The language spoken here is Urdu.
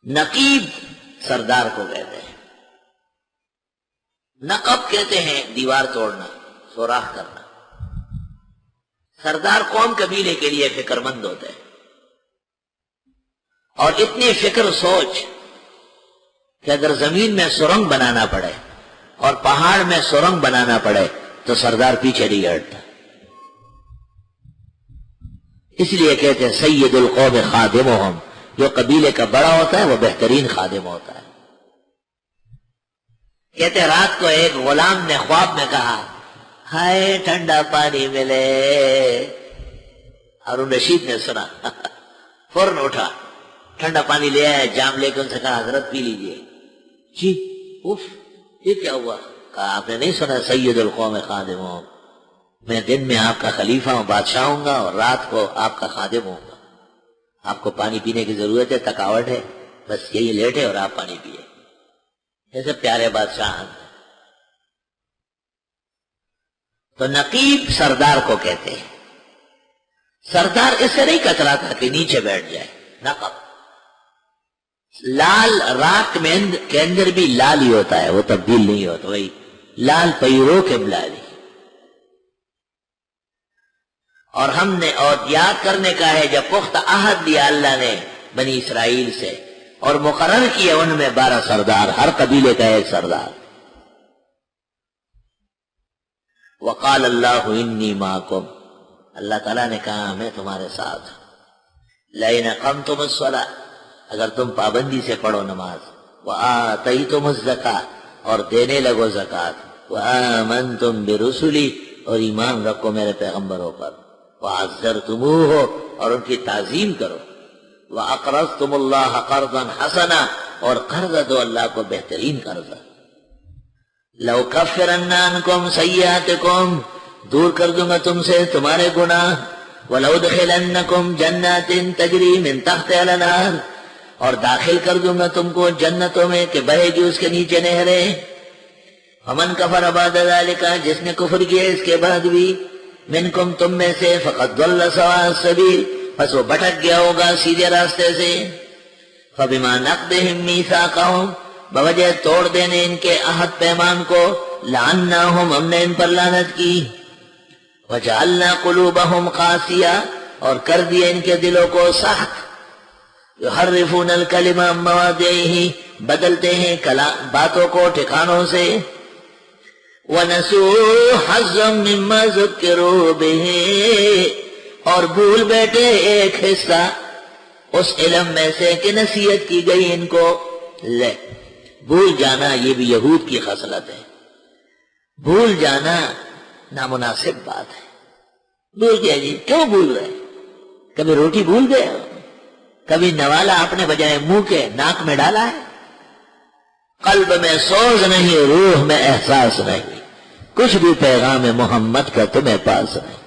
نقیب سردار کو کہتے ہیں. نقب کہتے ہیں دیوار توڑنا، سوراخ کرنا. سردار قوم قبیلے کے لیے فکر مند ہوتے ہیں، اور اتنی فکر سوچ کہ اگر زمین میں سرنگ بنانا پڑے اور پہاڑ میں سرنگ بنانا پڑے تو سردار پیچھے نہیں ہٹتا. اس لیے کہتے ہیں سید القوم خادمہم، جو قبیلے کا بڑا ہوتا ہے وہ بہترین خادم ہوتا ہے. کہتے ہیں رات کو ایک غلام نے خواب میں کہا ہائے ٹھنڈا پانی ملے. ہارون رشید نے سنا، فوراً اٹھا، ٹھنڈا پانی لے آیا، جام لے کے ان سے کہا حضرت پی لیجئے. جی اف یہ کیا ہوا؟ کہا آپ نے نہیں سنا سید القوم خادمہم، میں دن میں آپ کا خلیفہ ہوں، بادشاہ ہوں گا، اور رات کو آپ کا خادم ہوں گا. آپ کو پانی پینے کی ضرورت ہے، تھکاوٹ ہے، بس یہی لیٹے اور آپ پانی پیے. ایسے پیارے بادشاہ. تو نقیب سردار کو کہتے ہیں. سردار اس سے نہیں کتراتا کہ نیچے بیٹھ جائے. نقب لال راک میں کے اندر بھی لال ہی ہوتا ہے، وہ تبدیل نہیں ہوتا، وہی لال پیرو کے بلالی. اور ہم نے اور یاد کرنے کا ہے جب پختہ عہد لیا اللہ نے بنی اسرائیل سے اور مقرر کیے ان میں 12 سردار، ہر قبیلے کا ایک سردار. وقال اللہ انی معکم، اللہ تعالیٰ نے کہا میں تمہارے ساتھ. لئن اقمتم الصلاۃ، اگر تم پابندی سے پڑھو نماز، وآتیتم الزکاۃ، اور دینے لگو زکات، وآمنتم برسلی، اور ایمان رکھو میرے پیغمبروں پر، وعزرتموہ، اور ان کی تعظیم کرو، وَأَقْرَضْتُمُ اللَّهَ قَرْضًا حَسَنًا، اور قرض دو اللہ کو بہترین قرض. لَأُكَفِّرَنَّ عَنْكُمْ سَيِّئَاتِكُمْ، دور کر دوں گا تم سے تمہارے گناہ، وَلَأُدْخِلَنَّكُمْ جَنَّاتٍ تَجْرِي مِنْ تَحْتِهَا الْأَنْهَارُ، اور داخل کر دوں گا تم کو جنتوں میں کہ بہے گی اس کے نیچے نہریں. فَمَنْ كَفَرَ بَعْدَ ذَلِكَ، جس نے کفر کیا اس کے بعد بھی، مِنْكُمْ تم میں سے، فَقَدْ ضَلَّ سَوَاءَ السَّبِيلِ، پس وہ بھٹک گیا ہوگا سیدھے راستے سے. فَبِمَا نَقْضِهِمْ مِيثَاقَهُمْ، بوجہ توڑ دینے ان کے عہد پیمان کو، لَعَنَّاهُمْ، ہم نے ان پر لعنت کی. وَجَعَلْنَا قُلُوبَهُمْ قَاسِيَةً، اور کر دیے ان کے دلوں کو سخت. يُحَرِّفُونَ الْكَلِمَ عَن مَّوَاضِعِهِ، بدلتے ہیں باتوں کو ٹھکانوں سے. وَنَسُوا حَظًّا مِّمَّا ذُكِّرُوا بِهِ، اور بھول بیٹھے ایک حصہ اس علم میں سے کہ نصیحت کی گئی ان کو. لے بھول جانا یہ بھی یہود کی خصلت ہے. بھول جانا نامناسب بات ہے. بھول گیا جی، کیوں بھول رہے؟ کبھی روٹی بھول گئے؟ کبھی نوالا اپنے بجائے منہ کے ناک میں ڈالا ہے؟ قلب میں سوز نہیں، روح میں احساس نہیں، کچھ بھی پیغام محمد کا تمہیں پاس نہیں.